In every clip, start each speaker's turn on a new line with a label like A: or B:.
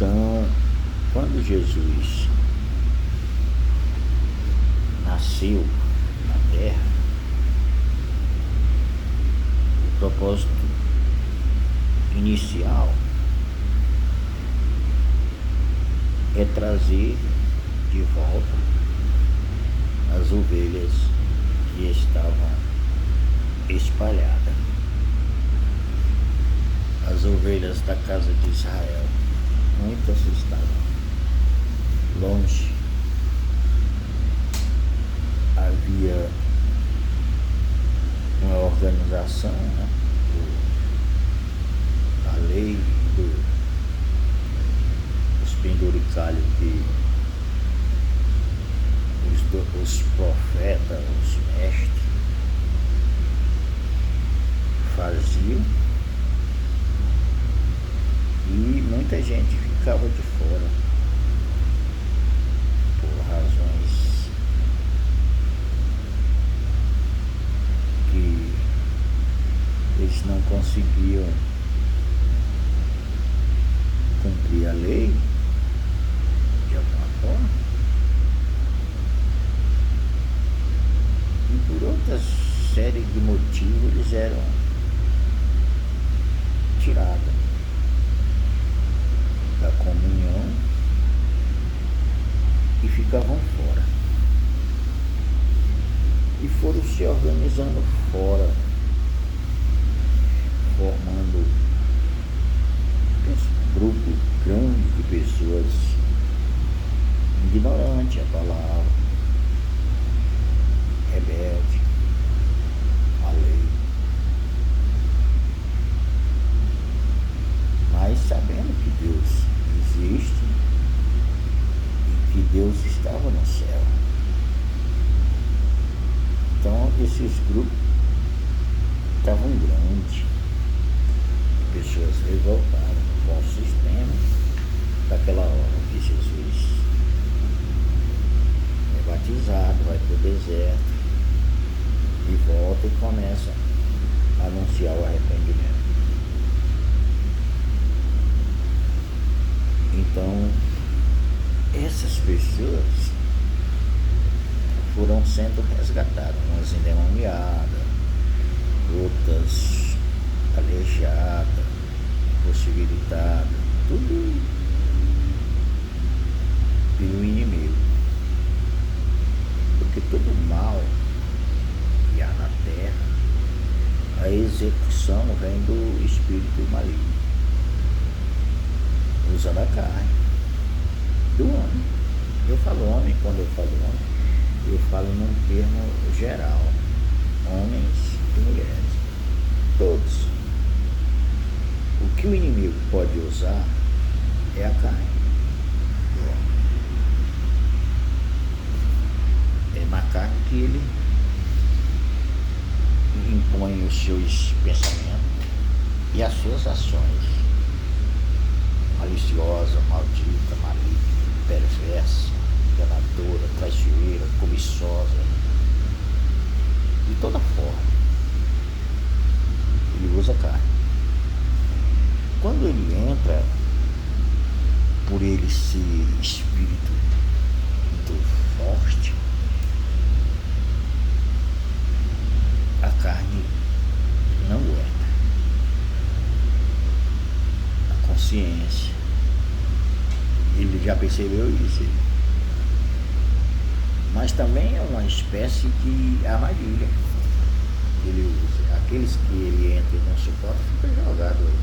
A: Então, quando Jesus nasceu na terra, o propósito inicial é trazer de volta as ovelhas que estavam espalhadas, as ovelhas da casa de Israel. Muitas estavam longe, havia uma organização, né, a lei dos penduricalhos que os profetas, os mestres faziam, e muita gente ficava de fora por razões que eles não conseguiam cumprir a lei de alguma forma, e por outra série de motivos eles eram tirados da comunhão e ficavam fora, e foram se organizando fora, formando um grupo grande de pessoas ignorantes à palavra, rebelde à lei, mas sabendo que Deus existe e que Deus estava no céu. Então esses grupos estavam grandes, pessoas revoltadas com o sistema daquela hora que Jesus é batizado, vai para o deserto e volta e começa a anunciar o arrependimento. Então, essas pessoas foram sendo resgatadas, umas endemoniadas, outras aleijadas, impossibilitadas, tudo pelo inimigo. Porque todo mal que há na terra, a execução vem do espírito maligno. Usa da carne, do homem. Eu falo homem, quando eu falo homem, eu falo num termo geral, homens e mulheres, todos. O que o inimigo pode usar é a carne. É na carne que ele impõe os seus pensamentos e as suas ações. Maliciosa, maldita, maligna, perversa, enganadora, traiçoeira, cobiçosa, de toda forma. Ele usa a carne. Quando ele entra, por ele ser espírito muito forte, a carne não aguenta. A consciência, ele já percebeu isso. Mas também é uma espécie de armadilha que ele usa. Aqueles que ele entra e não suporta ficam jogados aí,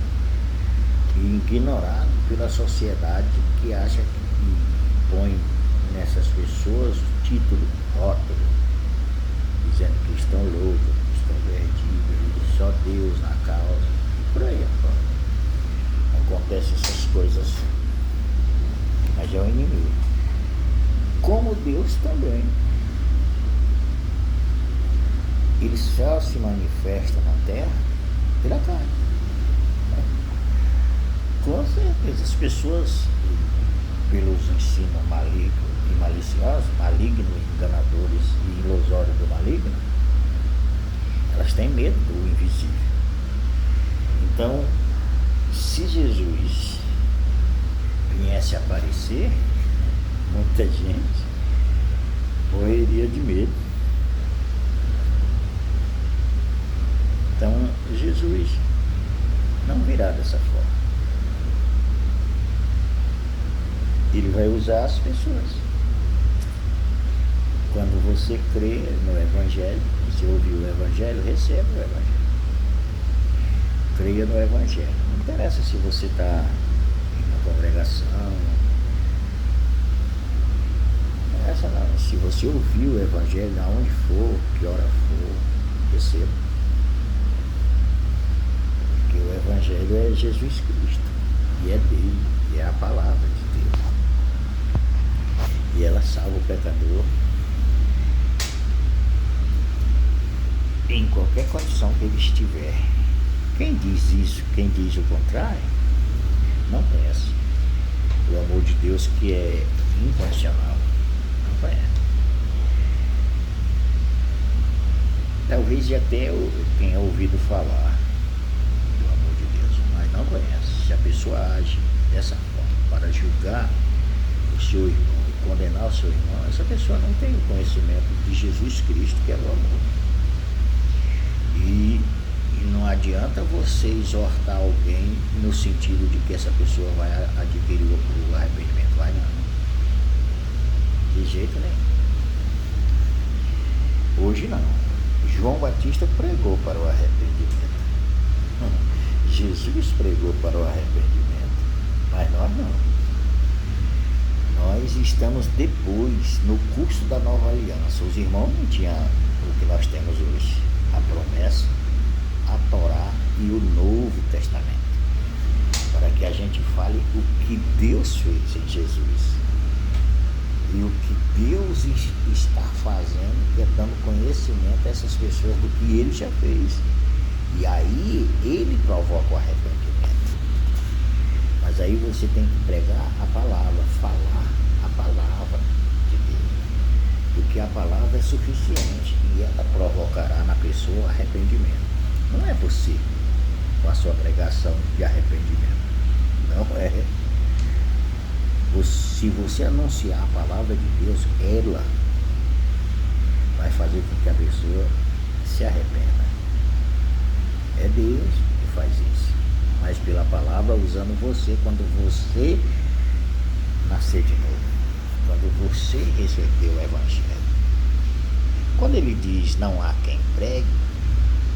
A: ignorado pela sociedade que acha que põe nessas pessoas título, rótulo, dizendo que estão loucos, que estão perdidos, só Deus na causa, e por aí afora. Acontecem essas coisas, mas é o inimigo. Como Deus também. Ele só se manifesta na terra pela carne. Com certeza, as pessoas, pelos ensinos malignos e maliciosos, malignos, enganadores e ilusórios do maligno, elas têm medo do invisível. Então, se Jesus viesse a aparecer, muita gente morreria de medo. Então, Jesus não virá dessa forma. Ele vai usar as pessoas. Quando você crê no Evangelho, você ouviu o Evangelho, receba o Evangelho. Creia no Evangelho. Não interessa se você está em uma congregação. Não interessa não. Se você ouviu o Evangelho, aonde for, que hora for, receba. Porque o Evangelho é Jesus Cristo. E é dele. E é a palavra de Deus. E ela salva o pecador em qualquer condição que ele estiver. Quem diz isso, quem diz o contrário, não conhece o amor de Deus, que é incondicional. Não conhece. Talvez até tenha ouvido falar do amor de Deus, mas não conhece. Se a pessoa age dessa forma para julgar o seu irmão e condenar o seu irmão, essa pessoa não tem o conhecimento de Jesus Cristo, que é o amor. E não adianta você exortar alguém no sentido de que essa pessoa vai adquirir o arrependimento. Vai não. De jeito nenhum. Hoje não. João Batista pregou para o arrependimento. Jesus pregou para o arrependimento. Mas nós não. Nós estamos depois, no curso da nova aliança. Os irmãos não tinham o que nós temos hoje. A promessa, a Torá e o Novo Testamento, para que a gente fale o que Deus fez em Jesus e o que Deus está fazendo, que é dando conhecimento a essas pessoas do que Ele já fez, e aí Ele provoca o arrependimento. Mas aí você tem que pregar a palavra, falar a palavra de Deus, porque a palavra é suficiente e ela provocará na pessoa arrependimento. Não é você com a sua pregação de arrependimento. Não é. Se você anunciar a palavra de Deus, ela vai fazer com que a pessoa se arrependa. É Deus que faz isso. Mas pela palavra, usando você, quando você nascer de novo, quando você receber o Evangelho. Quando ele diz não há quem pregue,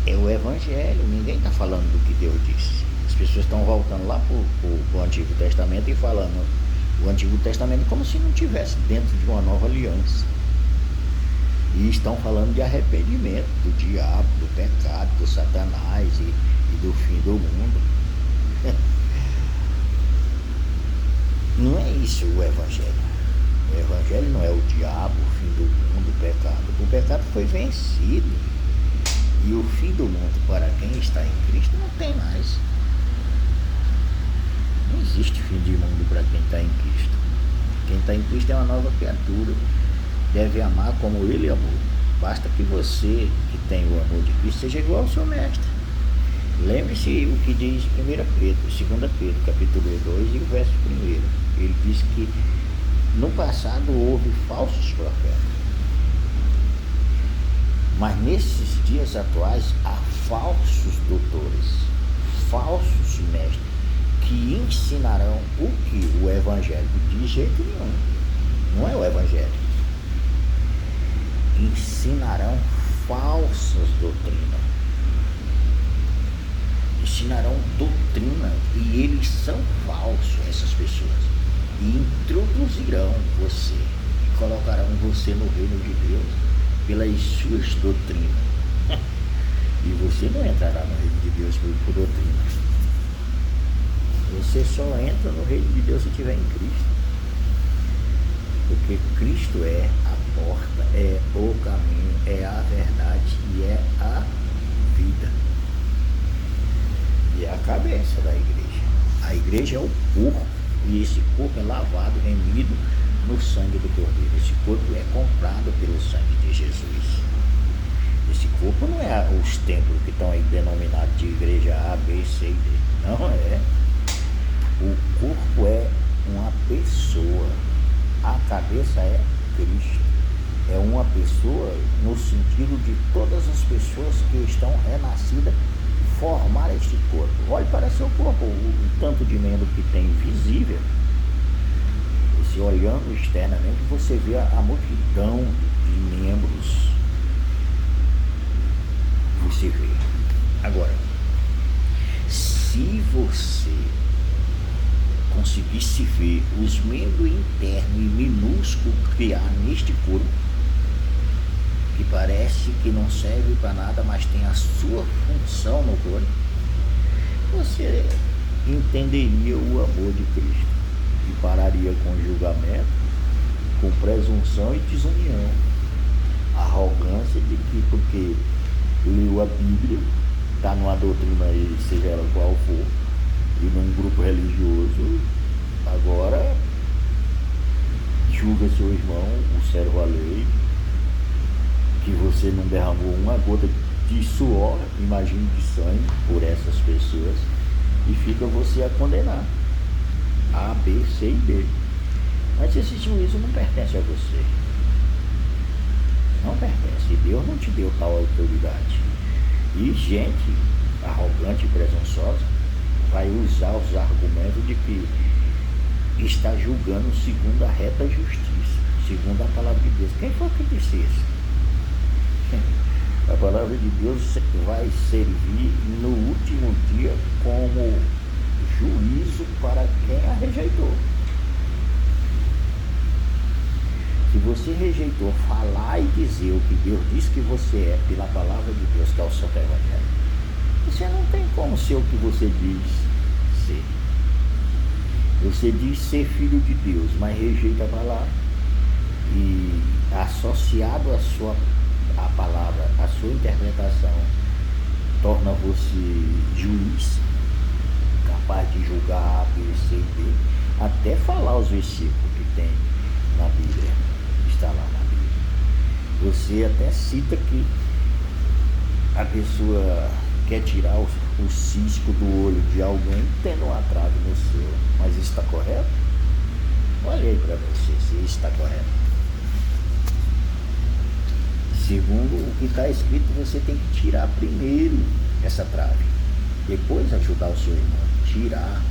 A: é o Evangelho, ninguém está falando do que Deus disse. As pessoas estão voltando lá para o Antigo Testamento e falando o Antigo Testamento como se não estivesse dentro de uma nova aliança. E estão falando de arrependimento, do diabo, do pecado, do Satanás e do fim do mundo. Não é isso o Evangelho. O Evangelho não é o diabo, o fim do mundo, o pecado. O pecado foi vencido. E o fim do mundo para quem está em Cristo não tem mais. Não existe fim de mundo para quem está em Cristo. Quem está em Cristo é uma nova criatura. Deve amar como Ele amou. Basta que você, que tem o amor de Cristo, seja igual ao seu mestre. Lembre-se o que diz 1 Pedro, 2 Pedro, capítulo 2 e o verso 1. Ele diz que no passado houve falsos profetas. Mas nesses dias atuais há falsos doutores, falsos mestres, que ensinarão o que? O Evangelho. De jeito nenhum. Não é o Evangelho. Ensinarão falsas doutrinas. Ensinarão doutrina. E eles são falsos, essas pessoas. E introduzirão você. E colocarão você no reino de Deus pelas suas doutrinas. E você não entrará no reino de Deus por doutrina. Você só entra no reino de Deus se estiver em Cristo. Porque Cristo é a porta, é o caminho, é a verdade e é a vida. E é a cabeça da igreja. A igreja é o corpo. E esse corpo é lavado, remido no sangue do Cordeiro. Esse corpo é comprado pelo sangue de Jesus. Esse corpo não é os templos que estão aí denominados de igreja A, B, C e D. Não é. O corpo é uma cabeça é Cristo. É uma pessoa no sentido de todas as pessoas que estão renascidas formar este corpo. Olhe para seu corpo, o tanto de membro que tem visível. E se olhando externamente, você vê a multidão de membros. Você vê. Agora, se você conseguisse ver os membros internos e minúsculos que há neste corpo, que parece que não serve para nada, mas tem a sua função no corpo, você entenderia o amor de Cristo e pararia com julgamento, com presunção e desunião, arrogância de que porque leu a Bíblia, está numa doutrina aí, seja ela qual for, e num grupo religioso, agora julga seu irmão, o servo à lei, que você não derramou uma gota de suor, imagine de sangue, por essas pessoas, e fica você a condenar A, B, C e D. Mas esse juízo não pertence a você, não pertence. Deus não te deu tal autoridade. E gente arrogante e presunçosa vai usar os argumentos de que está julgando segundo a reta justiça, segundo a palavra de Deus. Quem foi que disse isso? A palavra de Deus vai servir no último dia como juízo para quem a rejeitou. Se você rejeitou falar e dizer o que Deus diz que você é pela palavra de Deus, que é o Santo Evangelho, você não tem como ser o que você diz ser. Você diz ser filho de Deus, mas rejeita a palavra. E associado à palavra, a sua interpretação, torna você juiz, capaz de julgar A, B, C e D, até falar os versículos que tem na Bíblia, está lá na Bíblia. Você até cita que a pessoa quer tirar o cisco do olho de alguém tendo um atraso no seu, mas isso está correto? Olha aí para você se isso está correto. Segundo o que está escrito, você tem que tirar primeiro essa trave, depois ajudar o seu irmão a tirar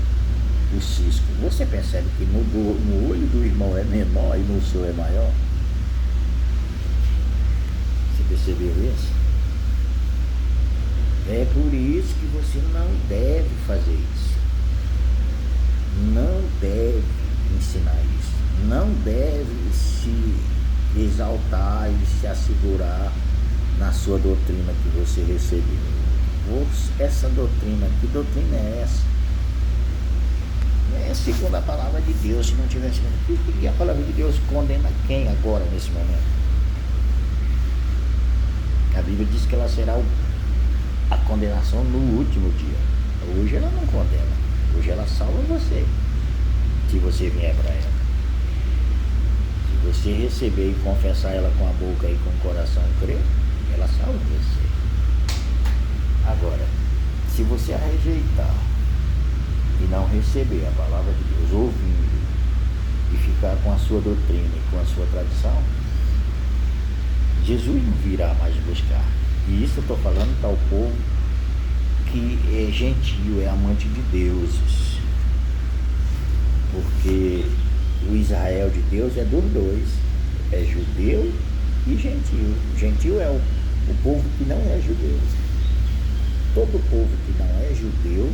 A: o cisco. Você percebe que no olho do irmão é menor e no seu é maior? Você percebeu isso? É por isso que você não deve fazer isso. Não deve ensinar isso. Não deve se exaltar e se assegurar na sua doutrina que você recebeu. Essa doutrina, que doutrina é essa? É segundo a palavra de Deus. Se não tivesse, e a palavra de Deus condena quem agora nesse momento? A Bíblia diz que ela será a condenação no último dia. Hoje ela não condena, hoje ela salva você, se você vier para ela. Se você receber e confessar ela com a boca e com o coração e crer, ela salva você. Agora, se você a rejeitar e não receber a palavra de Deus, ouvindo, e ficar com a sua doutrina e com a sua tradição, Jesus não virá mais buscar. E isso eu estou falando para o povo que é gentil, é amante de deuses. Porque o Israel de Deus é dos dois, é judeu e gentil. Gentil é o povo que não é judeu. Todo povo que não é judeu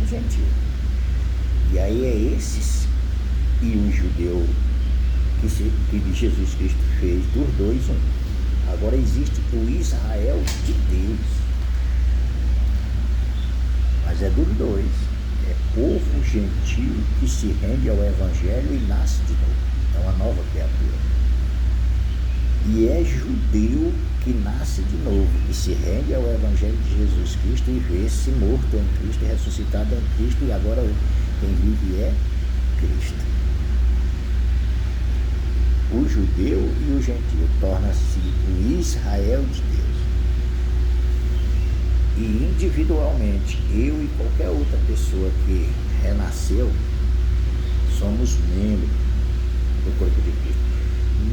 A: é gentil. E aí é esses e o judeu que Jesus Cristo fez dos dois um. Agora existe o Israel de Deus, mas é dos dois. É povo gentil que se rende ao Evangelho e nasce de novo. É uma nova criatura. E é judeu que nasce de novo, que se rende ao Evangelho de Jesus Cristo e vê-se morto em Cristo, ressuscitado em Cristo, e agora quem vive é Cristo. O judeu e o gentil torna-se o Israel de Deus. E individualmente, eu e qualquer outra pessoa que renasceu, somos membros do corpo de Cristo.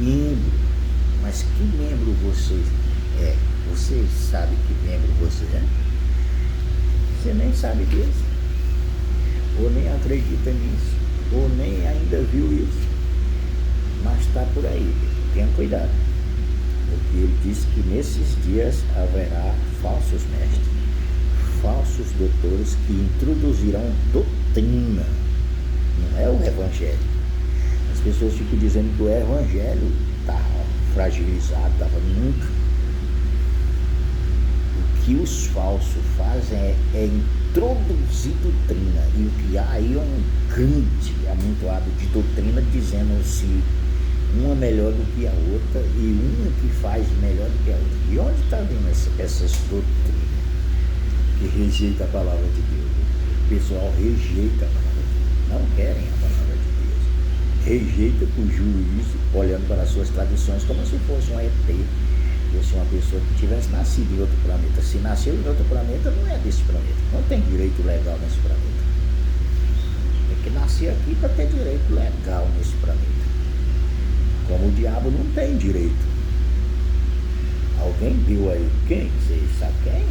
A: Membro. Mas que membro você é? Você sabe que membro você é? Você nem sabe disso. Ou nem acredita nisso. Ou nem ainda viu isso. Mas está por aí. Tenha cuidado. Porque ele disse que nesses dias haverá falsos mestres, falsos doutores que introduzirão doutrina. Não é o evangelho. As pessoas ficam dizendo que o evangelho está fragilizado, estava nunca. O que os falsos fazem é introduzir doutrina. E o que há aí é um grande amontoado de doutrina dizendo-se uma melhor do que a outra e uma que faz melhor do que a outra. E onde está vindo essas doutrinas que rejeitam a palavra de Deus? O pessoal rejeita a palavra de Deus, não querem a palavra de Deus, rejeita com juízo, olhando para as suas tradições como se fosse um ET, fosse uma pessoa que tivesse nascido em outro planeta. Se nasceu em outro planeta, não é desse planeta, não tem direito legal nesse planeta. Tem que nascer aqui para ter direito legal nesse planeta. Como o diabo não tem direito. Alguém deu aí quem? Você sabe quem?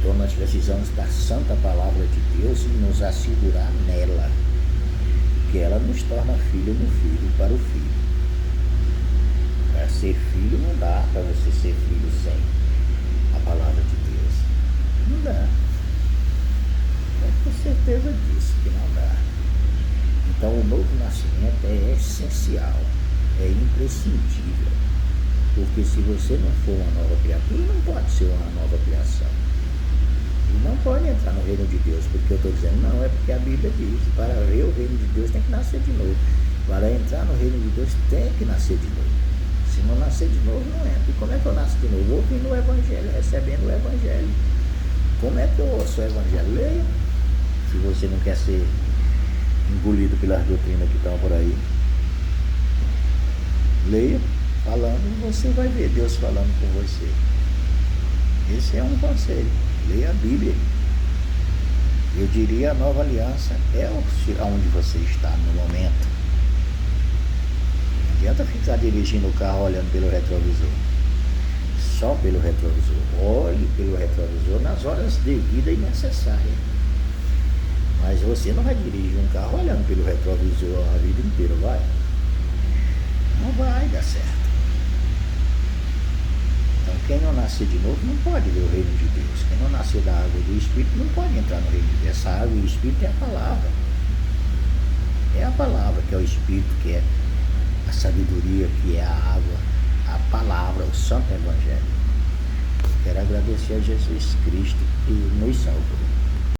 A: Então nós precisamos da santa palavra de Deus e nos assegurar nela, que ela nos torna filho no filho para o filho. Para ser filho não dá para você ser filho sem a palavra de Deus. Não dá. Eu tenho certeza disso, que não dá. Então o novo nascimento é essencial, é imprescindível, porque se você não for uma nova criatura, não pode ser uma nova criação. E não pode entrar no reino de Deus, porque eu estou dizendo, não, é porque a Bíblia diz, para ver o reino de Deus tem que nascer de novo. Para entrar no reino de Deus tem que nascer de novo. Se não nascer de novo, não entra. E como é que eu nasço de novo? Ouvindo o Evangelho, recebendo o Evangelho. Como é que eu ouço o Evangelho? Leia. Se você não quer ser engolido pelas doutrinas que estão por aí, leia, falando, e você vai ver Deus falando com você. Esse é um conselho. Leia a Bíblia. Eu diria a nova aliança é onde você está no momento. Não adianta ficar dirigindo o carro olhando pelo retrovisor. Só pelo retrovisor. Olhe pelo retrovisor nas horas devidas e necessárias. Mas você não vai dirigir um carro olhando pelo retrovisor a vida inteira, vai? Não vai dar certo. Então quem não nascer de novo não pode ver o reino de Deus. Quem não nascer da água e do Espírito não pode entrar no reino de Deus. Essa água e o Espírito é a palavra. É a palavra que é o Espírito, que é a sabedoria, que é a água, a palavra, o Santo Evangelho. Quero agradecer a Jesus Cristo que nos salvou.